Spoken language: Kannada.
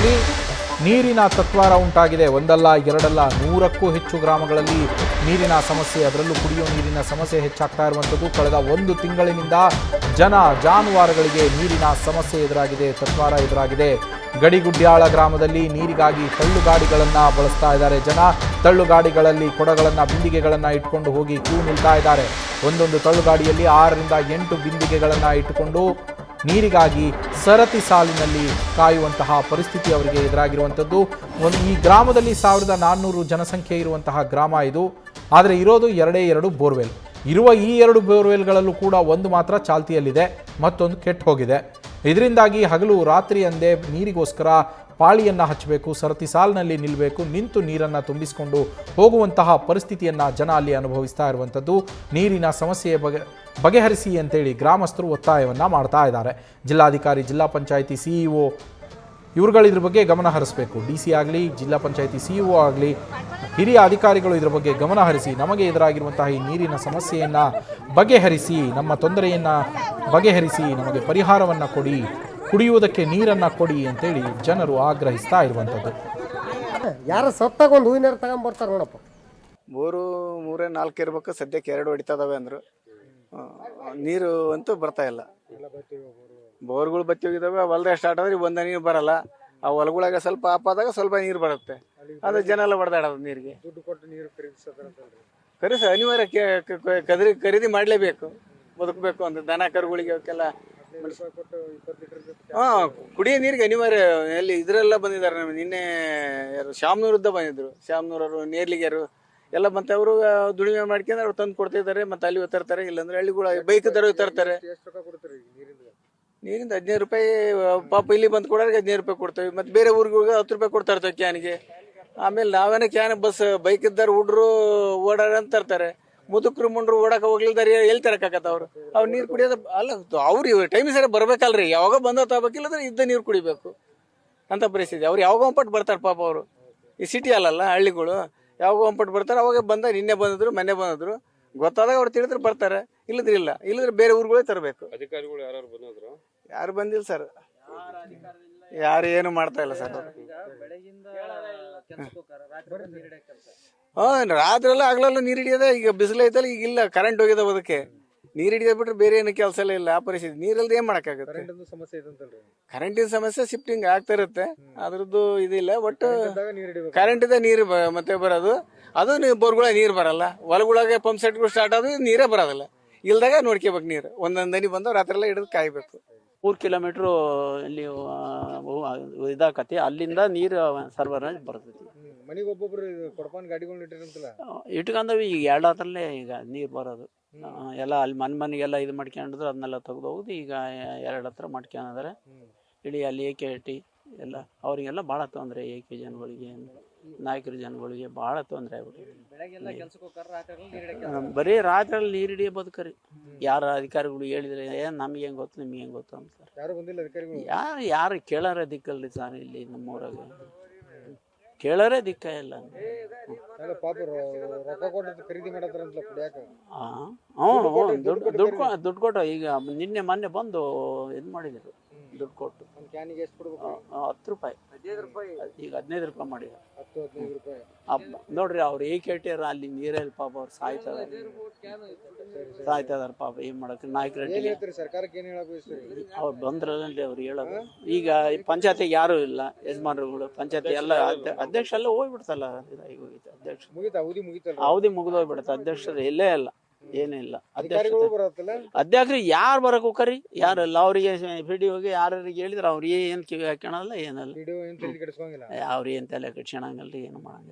ಗ್ರಾಮದಲ್ಲಿ ನೀರಿನ ತತ್ವಾರ ಉಂಟಾಗಿದೆ. ಒಂದಲ್ಲ ಎರಡಲ್ಲ 100ಕ್ಕೂ ಹೆಚ್ಚು ಗ್ರಾಮಗಳಲ್ಲಿ ನೀರಿನ ಸಮಸ್ಯೆ, ಅದರಲ್ಲೂ ಕುಡಿಯುವ ನೀರಿನ ಸಮಸ್ಯೆ ಹೆಚ್ಚಾಗ್ತಾ ಇರುವಂಥದ್ದು. ಕಳೆದ 1 ತಿಂಗಳಿನಿಂದ ಜಾನುವಾರುಗಳಿಗೆ ನೀರಿನ ಸಮಸ್ಯೆ ಎದುರಾಗಿದೆ, ತತ್ವಾರ ಎದುರಾಗಿದೆ. ಗಡಿಗುಡ್ಯಾಳ ಗ್ರಾಮದಲ್ಲಿ ನೀರಿಗಾಗಿ ತಳ್ಳುಗಾಡಿಗಳನ್ನು ಬಳಸ್ತಾ ಇದ್ದಾರೆ ಜನ. ತಳ್ಳುಗಾಡಿಗಳಲ್ಲಿ ಕೊಡಗಳನ್ನು, ಬಿಂದಿಗೆಗಳನ್ನು ಇಟ್ಕೊಂಡು ಹೋಗಿ ಕ್ಯೂ ನಿಲ್ತಾ ಇದ್ದಾರೆ. ಒಂದೊಂದು ತಳ್ಳುಗಾಡಿಯಲ್ಲಿ 6 ರಿಂದ 8 ಬಿಂದಿಗೆಗಳನ್ನು ಇಟ್ಟುಕೊಂಡು ನೀರಿಗಾಗಿ ಸರತಿ ಸಾಲಿನಲ್ಲಿ ಕಾಯುವಂತಹ ಪರಿಸ್ಥಿತಿ ಅವರಿಗೆ ಎದುರಾಗಿರುವಂಥದ್ದು. ಈ ಗ್ರಾಮದಲ್ಲಿ 1400 ಜನಸಂಖ್ಯೆ ಇರುವಂತಹ ಗ್ರಾಮ ಇದು. ಆದರೆ ಇರೋದು 2 ಬೋರ್ವೆಲ್. ಇರುವ ಈ 2 ಬೋರ್ವೆಲ್ಗಳಲ್ಲೂ ಕೂಡ ಒಂದು ಮಾತ್ರ ಚಾಲ್ತಿಯಲ್ಲಿದೆ, ಮತ್ತೊಂದು ಕೆಟ್ಟು ಹೋಗಿದೆ. ಇದರಿಂದಾಗಿ ಹಗಲು ರಾತ್ರಿ ಅಂದೇ ನೀರಿಗೋಸ್ಕರ ಪಾಳಿಯನ್ನು ಹಚ್ಚಬೇಕು, ಸರತಿ ಸಾಲಿನಲ್ಲಿ ನಿಲ್ಲಬೇಕು, ನಿಂತು ನೀರನ್ನು ತುಂಬಿಸಿಕೊಂಡು ಹೋಗುವಂತಹ ಪರಿಸ್ಥಿತಿಯನ್ನು ಜನ ಅಲ್ಲಿ ಅನುಭವಿಸ್ತಾ ಇರುವಂಥದ್ದು. ನೀರಿನ ಸಮಸ್ಯೆ ಬಗೆಹರಿಸಿ ಅಂತೇಳಿ ಗ್ರಾಮಸ್ಥರು ಒತ್ತಾಯವನ್ನು ಮಾಡ್ತಾ ಇದ್ದಾರೆ. ಜಿಲ್ಲಾಧಿಕಾರಿ, ಜಿಲ್ಲಾ ಪಂಚಾಯಿತಿ ಸಿಇಒ ಇವ್ರುಗಳು ಇದ್ರ ಬಗ್ಗೆ ಗಮನ ಹರಿಸಬೇಕು. DC ಆಗಲಿ, ಜಿಲ್ಲಾ ಪಂಚಾಯಿತಿ ಸಿಇಒ ಆಗಲಿ, ಹಿರಿಯ ಅಧಿಕಾರಿಗಳು ಇದರ ಬಗ್ಗೆ ಗಮನ ಹರಿಸಿ ನಮಗೆ ಎದುರಾಗಿರುವಂತಹ ಈ ನೀರಿನ ಸಮಸ್ಯೆಯನ್ನು ಬಗೆಹರಿಸಿ, ನಮ್ಮ ತೊಂದರೆಯನ್ನು ಬಗೆಹರಿಸಿ, ನಮಗೆ ಪರಿಹಾರವನ್ನು ಕೊಡಿ, ಕುಡಿಯುವುದಕ್ಕೆ ನೀರನ್ನು ಕೊಡಿ ಅಂತೇಳಿ ಜನರು ಆಗ್ರಹಿಸ್ತಾ ಇರುವಂಥದ್ದು. ಯಾರು ಸತ್ತಾಗ ಒಂದು ಹೂವಿನ ತಗೊಂಡ್ಬರ್ತಾರೆ ನೋಡಪ್ಪ. 3-4 ಇರ್ಬೇಕು, ಸದ್ಯಕ್ಕೆ 2 ಹೊಡಿತದವೆ ಅಂದರು. ನೀರು ಅಂತೂ ಬರ್ತಾ ಇಲ್ಲ. ಬೋರ್ಗಳು ಬತ್ತಿ ಹೋಗಿದ್ದಾವೆ. ಹೊಲದಾಗ ಸ್ಟಾರ್ಟ್ ಆದ್ರೆ ಒಂದ ನೀರು ಬರಲ್ಲ. ಆ ಹೊಲಗಳಾಗ ಸ್ವಲ್ಪ ಆಪಾದಾಗ ಸ್ವಲ್ಪ ನೀರು ಬರುತ್ತೆ. ಅದು ಜನ ಎಲ್ಲ ಹೊಡೆದಾಡೋದು ನೀರಿಗೆ. ಖರೀಸ ಅನಿವಾರ್ಯ, ಖರೀದಿ ಮಾಡಲೇಬೇಕು, ಬದುಕಬೇಕು ಅಂತ. ದನ ಕರುಗಳಿಗೆ ಅವಕ್ಕೆಲ್ಲ ಕುಡಿಯೋ ನೀರಿಗೆ ಅನಿವಾರ್ಯ. ಎಲ್ಲಿ ಇದರೆಲ್ಲ ಬಂದಿದ್ದಾರೆ. ನಿನ್ನೆ ಯಾರು ಶಾಮನೂರದ್ದ ಬಂದಿದ್ರು, ಶಾಮನೂರವರು, ನೇರ್ಲಿಗೆರು ಎಲ್ಲ. ಮತ್ತೆ ಅವರು ದುಡಿಮೆ ಮಾಡ್ಕೊಂಡು ಅವ್ರು ತಂದು ಕೊಡ್ತಿದ್ದಾರೆ. ಮತ್ತೆ ಅಲ್ಲಿ ತರ್ತಾರೆ, ಇಲ್ಲಾಂದ್ರೆ ಹಳ್ಳಿಗಳು ಬೈಕ್ ತರ ತರ್ತಾರೆ. ನೀರಿಂದ 15 ರೂಪಾಯಿ ಪಾಪ ಇಲ್ಲಿ ಬಂದು ಕೊಡೋರಿಗೆ 15 ರೂಪಾಯಿ ಕೊಡ್ತೇವೆ. ಮತ್ತೆ ಬೇರೆ ಊರಿಗೆ 10 ರೂಪಾಯಿ ಕೊಡ್ತಾ ಇರ್ತೇವೆ ಕ್ಯಾನಿಗೆ. ಆಮೇಲೆ ನಾವೇನೋ ಕ್ಯಾನ್ ಬಸ್ ಬೈಕ್ ಇದ್ದಾರೆ, ಹುಡ್ರು ಓಡಾಡ ಅಂತ ತರ್ತಾರೆ. ಮುದುಕರು ಮುಂಡ್ರು ಓಡಾಕ ಹೋಗ್ಲಿಲ್ದಾರೆ, ಎಲ್ಲಿ ತರಕಾಕತ್ತ ಅವ್ರು ನೀರು ಕುಡಿಯೋದು ಅಲ್ಲ. ಅವ್ರು ಟೈಮ್ ಸರಿ ಬರ್ಬೇಕಲ್ರಿ, ಯಾವಾಗ ಬಂದ ತಗೋಬೇಕಿಲ್ಲದ್ರೆ ಇದ್ದ ನೀರು ಕುಡಿಬೇಕು ಅಂತ ಪರಿಸ್ಥಿತಿ. ಅವ್ರು ಯಾವಾಗ ಒಂಪಟ್ಟು ಬರ್ತಾರೆ ಪಾಪ. ಅವರು ಈ ಸಿಟಿ ಅಲ್ಲಲ್ಲ, ಹಳ್ಳಿಗಳು ಯಾವಾಗ ಒಂಪಟ್ಟು ಬರ್ತಾರೆ. ಅವಾಗ ಬಂದ, ನಿನ್ನೆ ಬಂದಿದ್ರು, ಮೊನ್ನೆ ಬಂದಿದ್ರು, ಗೊತ್ತಾದಾಗ ಅವ್ರು ತಿಳಿದ್ರೆ ಬರ್ತಾರೆ, ಇಲ್ಲದ್ರೆ ಇಲ್ಲ. ಇಲ್ಲದ್ರೆ ಬೇರೆ ಊರುಗಳೇ ತರಬೇಕು. ಅಧಿಕಾರಿಗಳು ಯಾರು ಬಂದಿಲ್ಲ ಸರ್, ಯಾರು ಏನು ಮಾಡ್ತಾ ಇಲ್ಲ ಸರ್. ರಾತ್ರಿ ಎಲ್ಲ ಆಗ್ಲಲ್ಲ ನೀರು ಹಿಡಿಯೋದ. ಈಗ ಬಿಸಿಲು ಐತಲ್ಲ, ಈಗ ಇಲ್ಲ, ಕರೆಂಟ್ ಹೋಗಿದ ಅದಕ್ಕೆ. ನೀರು ಹಿಡಿಯೋದ್ ಬಿಟ್ರೆ ಬೇರೆ ಏನು ಕೆಲಸ ಎಲ್ಲ ಇಲ್ಲ. ಆ ಪರಿಸ್ಥಿತಿ ನೀರಲ್ಲಿ ಏನ್ ಮಾಡಕ್ಕಾಗುತ್ತೆ. ಕರೆಂಟಿನ ಸಮಸ್ಯೆ ಶಿಫ್ಟಿಂಗ್ ಆಗ್ತಾ ಇರುತ್ತೆ, ಅದ್ರದ್ದು ಇದಿಲ್ಲ. ಒಟ್ಟು ಕರೆಂಟ್ ಇದೆ, ನೀರು ಮತ್ತೆ ಬರೋದು. ಅದು ಬೋರ್ಗಳ ನೀರು ಬರಲ್ಲ. ಹೊಲಗಳಾಗ ಪಂಪ್ ಸೆಟ್ಗಳು ಸ್ಟಾರ್ಟ್ ಆದ್ರೂ ನೀರೇ ಬರೋದಿಲ್ಲ. ಇಲ್ದಾಗ ನೋಡ್ಕೋಬೇಕು ನೀರು. ಒಂದೊಂದು ದನಿ ಬಂದು ರಾತ್ರಿ ಎಲ್ಲ ಹಿಡಿದು ಕಾಯ್ಬೇಕು. 3 ಕಿಲೋಮೀಟ್ರು ಇಲ್ಲಿ ಇದಾಕತಿ, ಅಲ್ಲಿಂದ ನೀರು ಸರ್ವರ್ ಬರ್ತೈತಿ. ಮನೆಗೆ ಒಬ್ಬೊಬ್ರು ಕೊಡಪಾನ್ ಗಾಡಿಗಳನ್ನ ಇಟ್ಟಿರಂತಲ್ಲ, ಇಟ್ಕೊಂಡವಿ. ಈಗ 2 ಹತ್ರಲ್ಲೇ ಈಗ ನೀರು ಬರೋದು. ಎಲ್ಲ ಅಲ್ಲಿ ಮನೆಗೆಲ್ಲ ಇದು ಮಾಡ್ಕೊಂಡಿದ್ರು, ಅದನ್ನೆಲ್ಲ ತೆಗ್ದು ಹೋಗುದು. ಈಗ 2 ಹತ್ರ ಮಾಡ್ಕೊಂಡಿದ್ದಾರೆ. ಇಡೀ ಅಲ್ಲಿ AKT ಎಲ್ಲ ಅವರಿಗೆಲ್ಲ ಭಾಳ ತೊಂದರೆ. AK ಜನಗಳಿಗೆ, ನಾಯಕರ ಜನಗಳಿಗೆ ಭಾಳ ತೊಂದರೆ ಆಗ್ಬಿಟ್ಟಿದೆ. ಬರೀ ರಾತ್ರಿ ನೀರು ಹಿಡಿಯೋ ಬದುಕರಿ. ಯಾರ ಅಧಿಕಾರಿಗಳು ಹೇಳಿದ್ರೆ ನಮ್ಗೆ ಹೆಂಗ್ ಗೊತ್ತು, ನಿಮ್ಗೆ ಹೆಂಗ್ ಗೊತ್ತು ಅಂತಾರೆ. ಯಾರು ಕೇಳಾರ ದಿಕ್ಕಲ್ರಿ ಸರ್. ಇಲ್ಲಿ ನಮ್ಮೂರಾಗ ಕೇಳಾರೇ ದಿಕ್ಕ ಇಲ್ಲ. ದುಡ್ಡು ಕೊಟ್ಟು ಈಗ ನಿನ್ನೆ ಮೊನ್ನೆ ಬಂದು ಇದು ಮಾಡಿದ್ರು. ದುಡ್ಡು ಕೊಟ್ಟು 10 ರೂಪಾಯಿ, ಈಗ 15 ರೂಪಾಯಿ ಮಾಡಿದ್ರು. ನೋಡ್ರಿ, ಅವ್ರು AKT ಅಲ್ಲಿ ನೀರಲ್ಲಿ ಪಾಪ ಅವ್ರು ಸಾಯ್ತದಾರ ಪಾಪ. ಏನ್ ಮಾಡಕ್ ನಾಯಕರ ಅವ್ರು ಬಂದ್ರಲ್ಲಿ ಅವ್ರು ಹೇಳೋದು. ಈಗ ಪಂಚಾಯತಿಗೆ ಯಾರು ಇಲ್ಲ, ಯಜಮಾನರುಗಳು. ಪಂಚಾಯತಿ ಎಲ್ಲ ಅಧ್ಯಕ್ಷ ಎಲ್ಲ ಹೋಗ್ಬಿಡ್ತಲ್ಲ, ಅಧ್ಯಕ್ಷ ಅವಧಿ ಮುಗಿದೋಗ್ಬಿಡುತ್ತೆ. ಅಧ್ಯಕ್ಷರು ಎಲ್ಲೇ ಇಲ್ಲ, ಏನಿಲ್ಲ. ಅಧ್ಯಕ್ಷರು ಯಾರು ಬರಕ್ ಹೋಗ್ರಿ, ಯಾರಲ್ಲ. ಅವ್ರಿಗೆ PDOಗೆ ಯಾರಿಗೆ ಹೇಳಿದ್ರೆ ಅವ್ರು ಏನ್ ಕಿವಿ ಹಾಕೋಣಲ್ಲ, ಏನಲ್ಲ. ಅವ್ರು ಏನ್ ತಲೆ ಕೆಡ್ಸ್ಕೊಳಂಗಲ್ರಿ, ಏನು ಮಾಡಂಗಿಲ್ಲ.